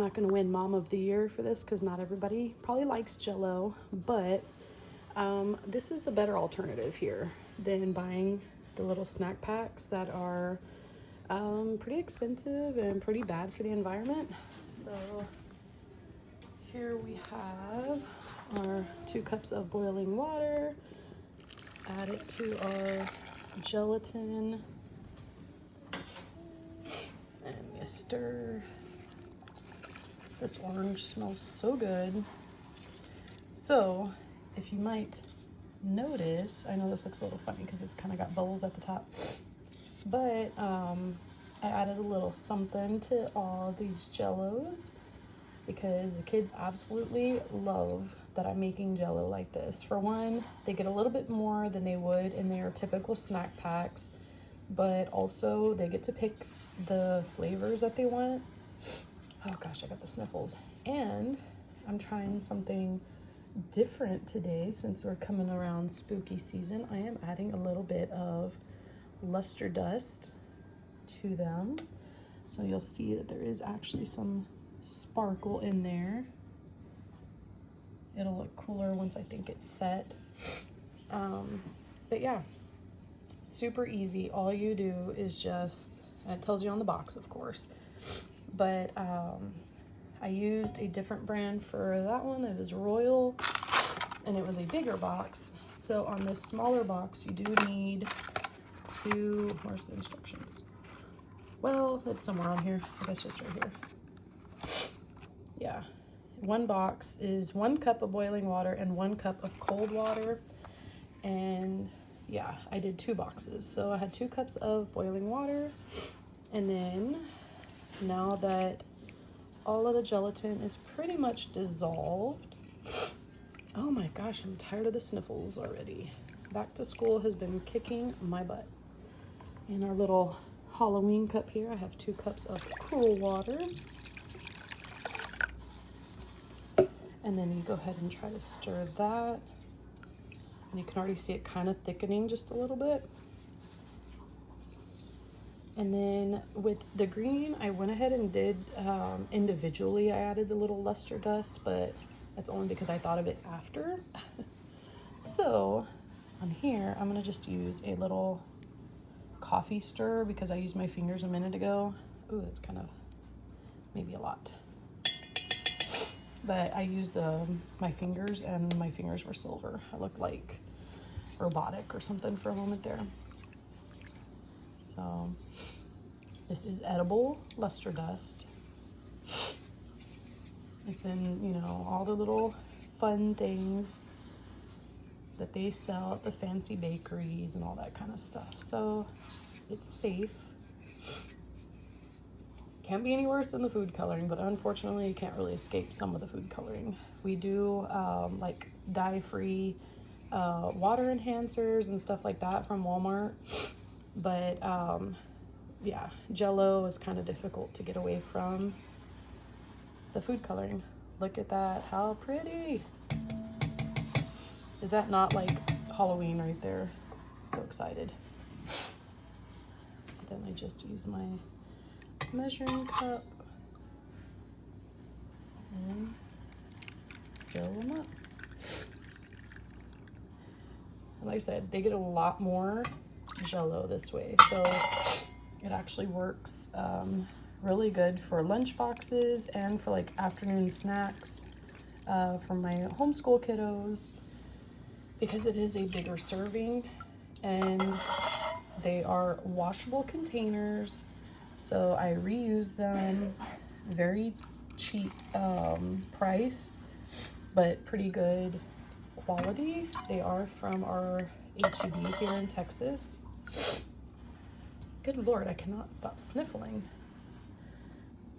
not going to win Mom of the Year for this because not everybody probably likes Jell-O, but this is the better alternative here than buying the little snack packs that are pretty expensive and pretty bad for the environment. So here we have our 2 cups of boiling water. Add it to our gelatin and you stir. This orange smells so good. So if you might notice, I know this looks a little funny because it's kind of got bubbles at the top, but I added a little something to all these Jell-Os because the kids absolutely love that I'm making Jell-O like this. For one, they get a little bit more than they would in their typical snack packs, but also they get to pick the flavors that they want. Oh gosh, I got the sniffles. And I'm trying something different today since we're coming around spooky season. I am adding a little bit of luster dust to them. So you'll see that there is actually some sparkle in there. It'll look cooler once I think it's set. But yeah, super easy. All you do is just, and it tells you on the box, of course, but I used a different brand for that one. It was Royal, and it was a bigger box. So on this smaller box, you do need to, where's the instructions? Well, it's somewhere on here. I guess just right here. Yeah. 1 box is 1 cup of boiling water and 1 cup of cold water. And yeah, I did 2 boxes. So I had 2 cups of boiling water. And then now that all of the gelatin is pretty much dissolved, oh my gosh, I'm tired of the sniffles already. Back to school has been kicking my butt. In our little Halloween cup here, I have 2 cups of cool water. And then you go ahead and try to stir that. And you can already see it kind of thickening just a little bit. And then with the green, I went ahead and did individually, I added the little luster dust, but that's only because I thought of it after. So on here, I'm gonna just use a little coffee stir because I used my fingers a minute ago. Ooh, that's kind of maybe a lot. But I used my fingers, and my fingers were silver. I looked like robotic or something for a moment there. So this is edible luster dust. It's in, you know, all the little fun things that they sell at the fancy bakeries and all that kind of stuff. So it's safe. Can't be any worse than the food coloring, but unfortunately you can't really escape some of the food coloring. We do like dye-free water enhancers and stuff like that from Walmart, but yeah, Jell-O is kind of difficult to get away from the food coloring. Look at that, how pretty. Is that not like Halloween right there? So excited. So then I just use my measuring cup and fill them up. And like I said, they get a lot more Jell-O this way, so it actually works really good for lunch boxes and for like afternoon snacks for my homeschool kiddos, because it is a bigger serving and they are washable containers. So I reuse them, very cheap priced, but pretty good quality. They are from our HEB here in Texas. Good Lord, I cannot stop sniffling.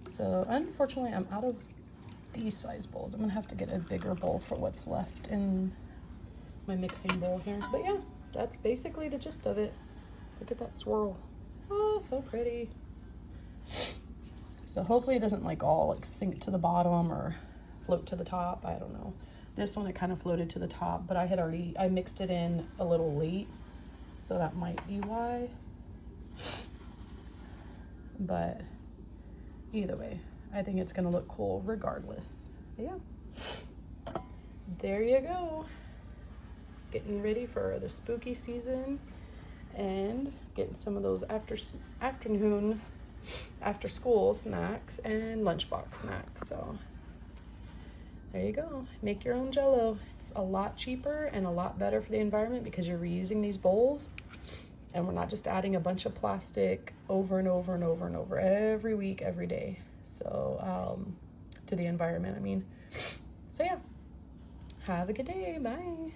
So unfortunately, I'm out of these size bowls. I'm gonna have to get a bigger bowl for what's left in my mixing bowl here. But yeah, that's basically the gist of it. Look at that swirl. Oh, so pretty. So hopefully it doesn't like all like sink to the bottom or float to the top. I don't know. This one, it kind of floated to the top, but I mixed it in a little late, so that might be why. But either way, I think it's gonna look cool regardless. But yeah, there you go. Getting ready for the spooky season and getting some of those afternoon, after school snacks and lunchbox snacks. So there you go. Make your own Jell-O. It's a lot cheaper and a lot better for the environment because you're reusing these bowls and we're not just adding a bunch of plastic over and over and over and over every week, every day. So, to the environment, I mean. So yeah, have a good day. Bye.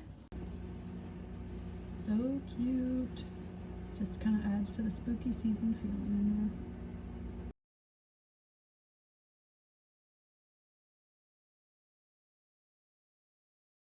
So cute. Just kind of adds to the spooky season feeling in there.